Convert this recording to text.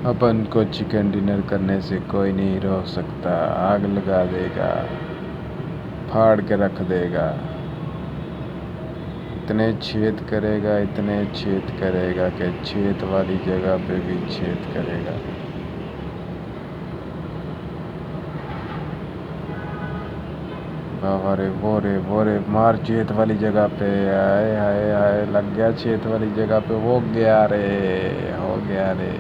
अपन को chicken dinner करने से कोई नहीं रोक सकता। आग लगा देगा, फाड़ के रख देगा, इतने छेद करेगा, इतने छेद करेगा कि छेद वाली जगह पे भी छेद करेगा। बाबा रे, वो रे, मार छेद वाली जगह पे। हाय हाय हाय, लग गया छेद वाली जगह पे। वो गया रे, हो गया रे।